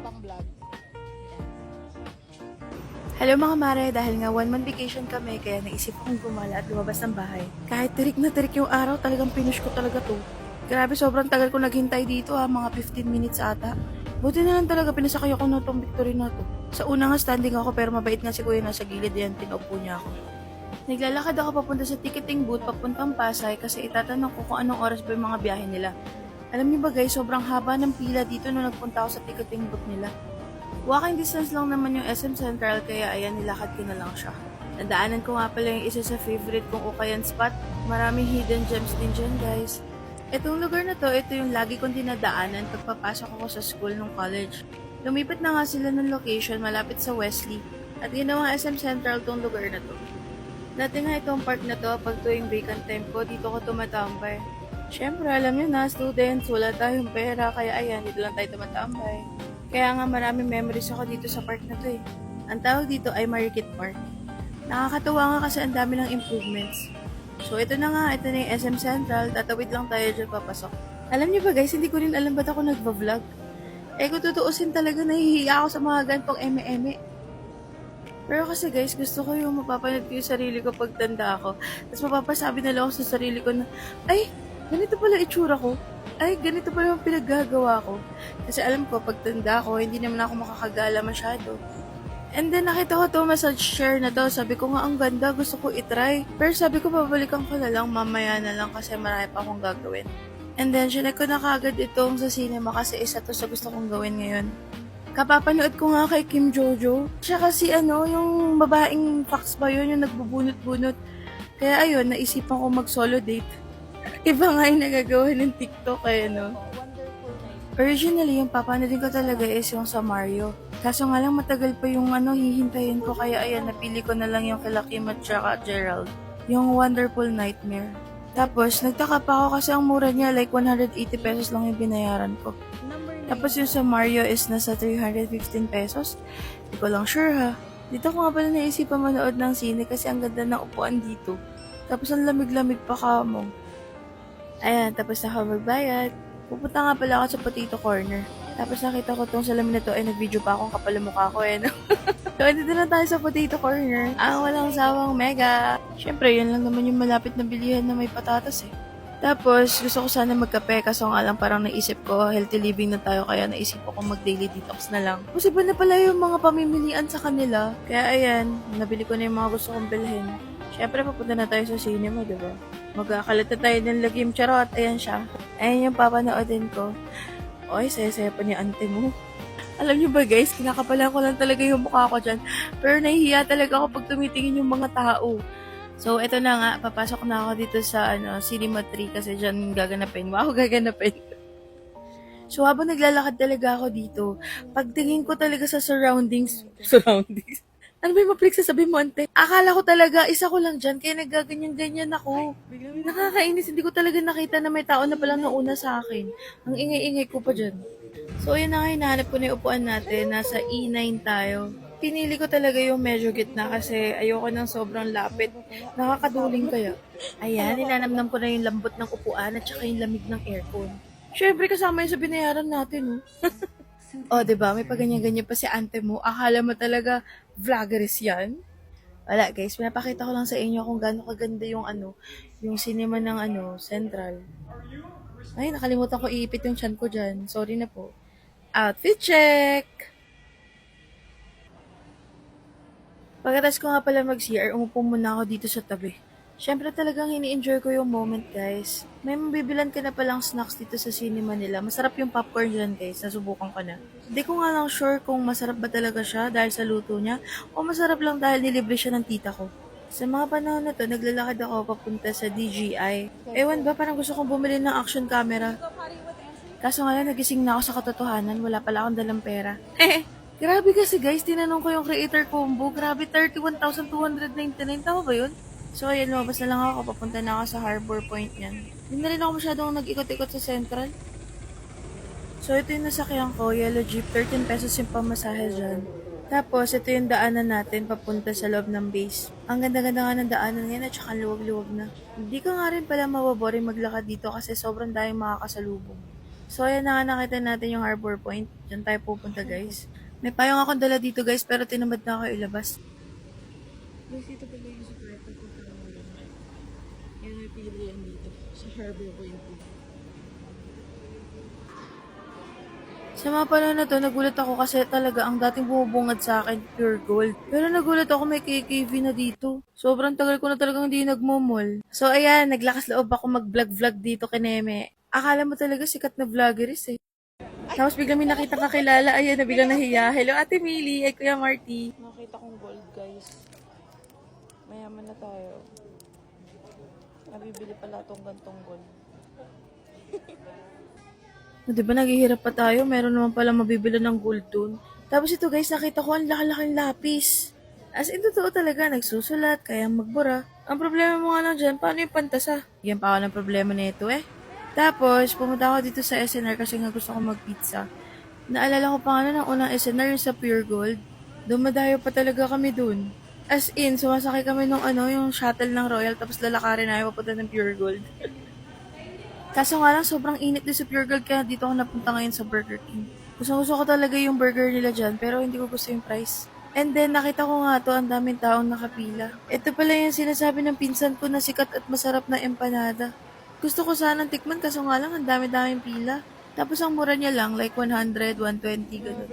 pang vlog. Hello mga mare, dahil nga 1 month vacation kami, kaya naisip akong gumala at lumabas ng bahay. Kahit tirik na tirik yung araw, talagang pinush ko talaga to. Grabe, sobrang tagal ko naghintay dito mga 15 minutes ata. Buti na lang talaga pinasakay ako na itong Victory na to. Sa una nga standing ako pero mabait nga si kuya nasa gilid yan, pinaupo niya ako. Naglalakad ako papunta sa ticketing booth papuntang Pasay kasi itatanong ko kung anong oras ba yung mga biyahe nila. Alam niyo ba guys, sobrang haba ng pila dito nung nagpunta ako sa ticketing booth nila. Walking distance lang naman yung SM Central kaya ayan nilakad ko na lang siya. Nadaanan ko nga pala yung isa sa favorite kong ukayan spot. Maraming hidden gems din dyan guys. Itong lugar na to, ito yung lagi kong dinadaanan pag papasok ako sa school ng college. Lumipat na nga sila ng location malapit sa Wesley at ginawa SM Central tong lugar na to. Dati nga itong park na to, pag tuwing vacant time ko, dito ko tumatambay. Siyempre, alam niyo na, students, wala tayong pera, kaya ayan, dito lang tayo tumatambay. Kaya nga maraming memories ako dito sa park na to eh. Ang tawag dito ay Marikit Park. Nakakatuwa nga kasi ang dami ng improvements. So ito na nga, ito na yung SM Central, tatawid lang tayo dyan papasok. Alam niyo ba guys, hindi ko rin alam ba't ako nagva-vlog. Kung tutuusin talaga, nahihiya ako sa mga ganitong eme-eme. Pero kasi guys, gusto ko yung mapapanood ko yung sarili ko pag tanda ako. Tapos mapapasabi na lang ako sa sarili ko na, ay, ganito pala itsura ko. Ay, ganito pala yung pinaggagawa ko. Kasi alam ko, pag tanda ko, hindi naman ako makakagala masyado. And then, nakita ko to massage chair na to. Sabi ko nga, ang ganda, gusto ko itry. Pero sabi ko, babalikan ko na lang, mamaya na lang kasi marami pa akong gagawin. And then, sinek ko na kagad itong sa cinema kasi isa to sa gusto kong gawin ngayon. Kapapanood ko nga kay Kim Jojo. Siya kasi yung babaeng fox ba yun, yung nagbubunot-bunot. Kaya ayun, naisipan ko mag-solo date. Iba nga yung nagagawa ng TikTok Originally, yung papanoodin ko talaga is yung sa Mario. Kaso nga lang matagal pa yung hihintayin ko kaya ayan, napili ko na lang yung kila Kim at saka Gerald. Yung Wonderful Nightmare. Tapos, nagtaka pa ako kasi ang mura niya, like 180 pesos lang yung binayaran ko. Tapos yung sa Mario is nasa 315 pesos. Hindi ko lang sure ha. Dito ko nga pala naisipan manood ng sine kasi ang ganda ng upuan dito. Tapos ang lamig-lamig pa ka mo. Ayan, tapos na ako magbayad. Pupunta nga pala ako sa potato corner. Tapos nakita ko tong salamin na to, nag-video pa akong kapal mukha ko no? So, dito na tayo sa potato corner. Ang walang sawang mega. Siyempre, yun lang naman yung malapit na bilihan na may patatas Tapos, gusto ko sana magkape, kaso nga lang parang naisip ko, healthy living na tayo, kaya naisip ko kung mag-daily detox na lang. Posible na pala yung mga pamimilian sa kanila. Kaya ayan, nabili ko na yung mga gusto kong bilhin. Siyempre, papunta na tayo sa cinema, diba? Magkakalat na tayo ng lagim charot. Ayan siya. Ayan yung papanoodin ko. Oy, saya-saya pa ni ante mo. Alam niyo ba guys, kinakapalan ko lang talaga yung mukha ko dyan. Pero nahihiya talaga ako pag tumitingin yung mga tao. So, eto na nga, papasok na ako dito sa Cinema 3 kasi dyan gaganapin. Wow, gaganapin. So, habang naglalakad talaga ako dito, pagtingin ko talaga sa surroundings. Ano ba yung mapagsasabi mo, ante? Akala ko talaga, isa ko lang dyan, kaya nagaganyan-ganyan ako. Nakakainis, hindi ko talaga nakita na may tao na palang nauna sa akin. Ang ingay-ingay ko pa dyan. So, yun na nga, hinahanap ko na yung upuan natin. Nasa E9 tayo. Pinili ko talaga yung medyo gitna kasi ayoko ng sobrang lapit. Nakakaduling kaya. Ayan, nilanamnam ko na yung lambot ng upuan at saka yung lamig ng aircon. Siyempre, kasama yun sa binayaran natin, Oh, 'di ba? May paganyan-ganyan pa si ante mo. Akala mo talaga vloggeries 'yan? Wala, guys. Pinapakita ko lang sa inyo kung gaano kaganda yung yung cinema ng Central. Ay, nakalimutan ko iipit yung chan ko diyan. Sorry na po. Outfit check. Pagkatapos ko nga pala mag-CR, umupo muna ako dito sa tabi. Siyempre talagang ini-enjoy ko yung moment, guys. May mabibilan ka na palang snacks dito sa cinema nila. Masarap yung popcorn dyan, guys. Nasubukan ko na. Hindi ko nga lang sure kung masarap ba talaga siya dahil sa luto niya o masarap lang dahil nilibre siya ng tita ko. Sa mga panahon na to, naglalakad ako papunta sa DGI. Ewan ba, parang gusto kong bumili ng action camera. Kaso nga lang, nagising na ako sa katotohanan. Wala pala akong dalang pera. Grabe kasi guys, tinanong ko yung creator combo. Grabe, 31,299. Tama ba yun? So, ayan, lumabas na lang ako. Papunta na ako sa Harbor Point niyan. Hindi na rin ako masyadong nag-ikot-ikot sa Central. So, ito yung nasakyan ko. Yellow Jeep. 13 pesos yung pamasahe dyan. Tapos, ito yung daanan natin papunta sa loob ng base. Ang ganda-ganda nga ng daanan ngayon at saka luwag-luwag na. Hindi ko nga rin pala mawaboring maglakad dito kasi sobrang daming makakasalubong. So, ayan na nga nakita natin yung Harbor Point. Diyan tayo pupunta, guys. May payong akong dala dito, guys, pero tinamad na ako ilabas. Guys, dito pala yung super pagkakaroon. Yan may pilihan dito sa Harbor Point. Sa mga panahon na to, nagulat ako kasi talaga ang dating bumubungad sa akin, pure gold. Pero nagulat ako may KKV na dito. Sobrang tagal ko na talagang hindi nagmomol. So ayan, naglakas loob ako mag-vlog-vlog dito kay Neme. Akala mo talaga sikat na vloggeris eh. Tapos biglang may nakita kakilala, ayan na biglang nahiya. Hello Ate Millie, ay Kuya Marty. Nakita kong gold guys. Mayaman na tayo. Nabibili pala itong gantong gold. Di ba naghihirap pa tayo? Meron naman pala mabibili ng gold dun. Tapos ito guys, nakita ko ang laki-laking lapis. As in, totoo talaga, nagsusulat, kaya magbura. Ang problema mo nga lang dyan, paano yung pantasa? Yan pa ako ng problema nito eh. Tapos, pumunta ako dito sa SNR kasi nga gusto ko magpizza. Naalala ko pa nga ng unang SNR yung sa Pure Gold. Dumadayo pa talaga kami dun. As in, sumasakay kami nung yung shuttle ng Royal tapos lalakarin na papunta ng Pure Gold. Kaso nga lang, sobrang init din sa Pure Gold kaya dito ako napunta ngayon sa Burger King. Gusto ko talaga yung burger nila dyan pero hindi ko gusto yung price. And then, nakita ko nga to, ang daming taong nakapila. Ito pala yung sinasabi ng pinsan ko na sikat at masarap na empanada. Gusto ko sanang tikman kaso nga lang, ang dami-daming pila. Tapos ang mura niya lang, like 100, 120, ganun.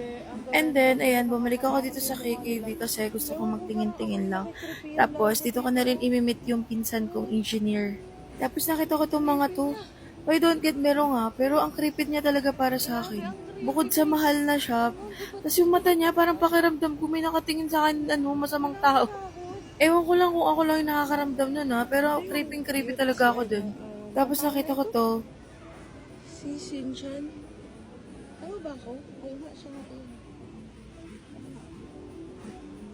And then, ayan, bumalik ako dito sa KKV kasi gusto ko magtingin-tingin lang. Tapos, dito ko na rin imimit yung pinsan kong engineer. Tapos nakita ko itong mga to. I don't get me wrong pero ang creepy niya talaga para sa akin. Bukod sa mahal na shop, tas yung mata niya parang pakiramdam ko may nakatingin sa akin masamang tao. Ewan ko lang kung ako lang yung nakakaramdam nun pero creepy talaga ako dun. Tapos nakita ko to, si Shinchan. Tama ba ako? Oo nga siya nga.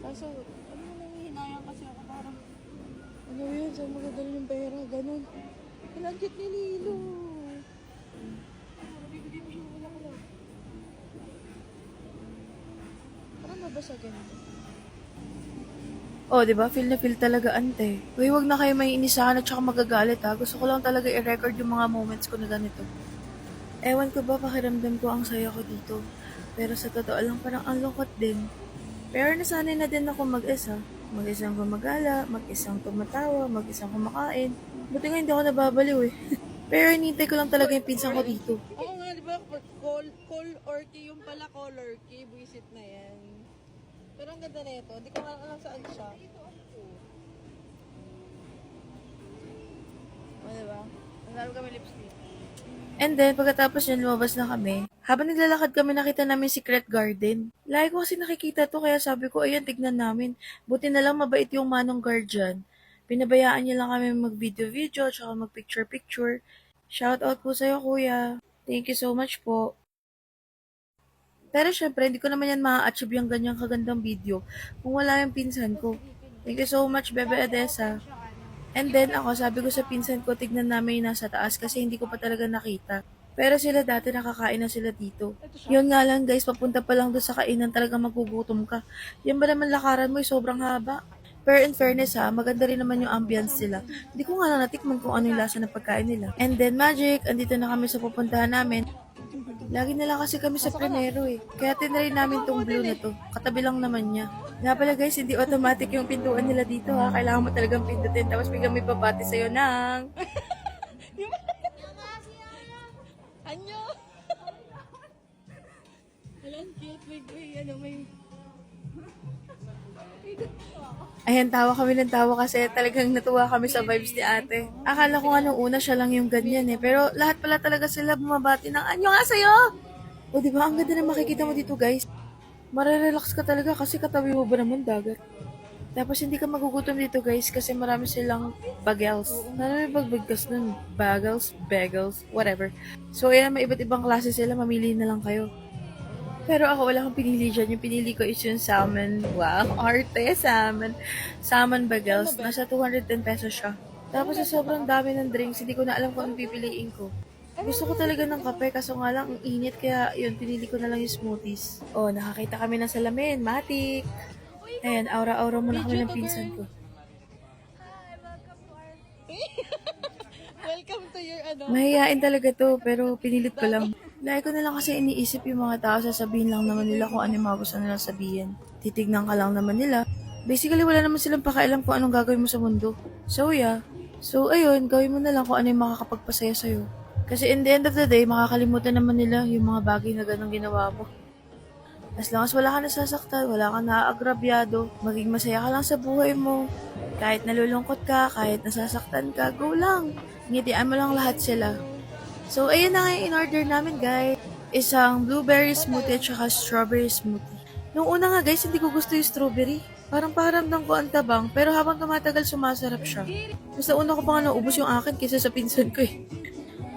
Kaso, nangihinayang kasi ako parang, yun, saan magdadala yung pera, ganun. Ang cute ni Lilo. Parang nabasagin. Oh, di ba? Feel na feel talaga, ante. Uy, wag na kayo may inisahan at saka magagalit Gusto ko lang talaga i-record yung mga moments ko na ganito. Ewan ko ba, pakiramdam ko ang saya ko dito. Pero sa totoo lang, parang ang lungkot din. Pero nasanay na din ako mag-isa. Mag-isang gumagala, mag-isang tumatawa, mag-isang kumakain. Buti nga hindi ako nababaliw eh. Pero hinintay ko lang talaga yung pinsan ko dito. Oo nga, di ba? Color yung pala color key. Buisit na yan. Pero ang ganda na ito. Hindi ko alam saan siya. O, diba? Ang lalo kami lipstick. And then, pagkatapos yun, lumabas na kami. Habang naglalakad kami, nakita namin Secret Garden. Lagi ko kasi nakikita to, kaya sabi ko, ayan, tignan namin. Buti na lang mabait yung manong guard dyan. Pinabayaan niya lang kami mag-video-video, tsaka mag-picture-picture. Shout out po sa'yo, kuya. Thank you so much po. Pero syempre, hindi ko naman yan ma-achieve yung ganyang kagandang video kung wala yung pinsan ko. Thank you so much, Bebe Adessa. And then ako, sabi ko sa pinsan ko, tignan namin yung nasa taas kasi hindi ko pa talaga nakita. Pero sila dati nakakain na sila dito. Yun nga lang guys, papunta pa lang doon sa kainan talaga magugutom ka. Yan ba naman lakaran mo sobrang haba? Pero in fairness maganda rin naman yung ambience nila. Hindi ko nga lang natikman kung ano yung lasa ng pagkain nila. And then magic, andito na kami sa pupuntahan namin. Lagi na lang kasi kami sa Primero Kaya tinry namin tong blue na to. Katabi lang naman niya. Nga pala guys, hindi automatic yung pintuan nila dito Kailangan mo talagang pindutin. Tapos biglang may babati sa'yo ng... Anyo! Alam, cute. May... Ayan, tawa kami ng tawa kasi talagang natuwa kami sa vibes ni ate. Akala ko nga nung una siya lang yung ganyan Pero lahat pala talaga sila bumabati ng anyo nga sa'yo! O diba, ang ganda na makikita mo dito guys. Marerelax ka talaga kasi katabi mo ba naman dagat. Tapos hindi ka magugutom dito guys kasi marami silang bagels. Ano may bagbagkas nun? Bagels, whatever. So ayan, may iba't ibang klase sila, mamili na lang kayo. Pero ako wala akong pinili dyan. Yung pinili ko is yung salmon. Wow, arte, salmon. Salmon bagels. Nasa 210 pesos siya. Tapos sa sobrang dami ng drinks, hindi ko na alam kung anong pipiliin ko. Gusto ko talaga ng kape, kaso nga lang ang init, kaya yun, pinili ko na lang yung smoothies. Oh, nakakita kami ng salamin, matik. Ayan, aura-aura muna kami ng pinsan ko. Welcome to your Mahihain talaga to, pero pinilit ko lang. Lagi ko na lang kasi iniisip yung mga tao, sasabihin lang naman nila kung ano yung mga gusto nilang sabihin. Titignan ka lang naman nila. Basically, wala naman silang pakialam kung anong gagawin mo sa mundo. So, yeah. So, ayun, gawin mo na lang kung ano yung makakapagpasaya sa'yo. Kasi in the end of the day, makakalimutan naman nila yung mga bagay na ganong ginawa mo. As long as wala ka nasasaktan, wala ka naaagrabyado, maging masaya ka lang sa buhay mo. Kahit nalulungkot ka, kahit nasasaktan ka, go lang. Ngitian mo lang lahat sila. So, ayun na nga yung in-order namin, guys. Isang blueberry smoothie at saka strawberry smoothie. Nung una nga, guys, hindi ko gusto yung strawberry. Parang pakiramdam ko ang tabang, pero habang tumatagal, sumasarap siya. Mas nauna ko pa nga naubos yung akin kaysa sa pinsan ko eh.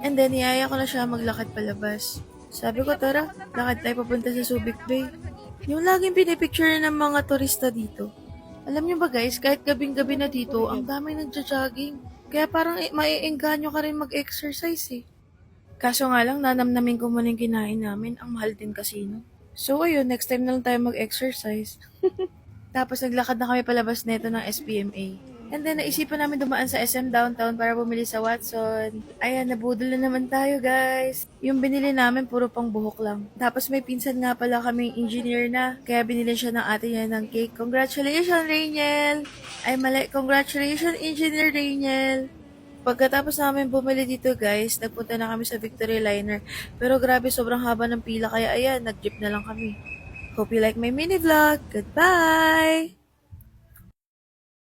And then, niyaya ko na siya maglakad palabas. Sabi ko, tara, lakad tayo papunta sa Subic Bay. Yung laging pinipicture ng mga turista dito. Alam niyo ba guys, kahit gabing-gabi na dito, ang dami nagja-jogging. Kaya parang maiengganyo ka rin mag-exercise eh. Kaso nga lang, nanamnamin ko muna yung kinain namin. Ang mahal din casino. So ayun, next time na lang tayo mag-exercise. Tapos naglakad na kami palabas nito ng SPMA. And then, naisipan namin dumaan sa SM Downtown para bumili sa Watson. Ayan, nabudol na naman tayo, guys. Yung binili namin, puro pang buhok lang. Tapos may pinsan nga pala kaming engineer na, kaya binili siya ng ate niya ng cake. Congratulations, Rainiel! Ay, mali. Congratulations, Engineer Rainiel! Pagkatapos namin bumili dito, guys, nagpunta na kami sa Victory Liner. Pero grabe, sobrang haba ng pila, kaya ayan, nag-jeep na lang kami. Hope you like my mini vlog. Goodbye!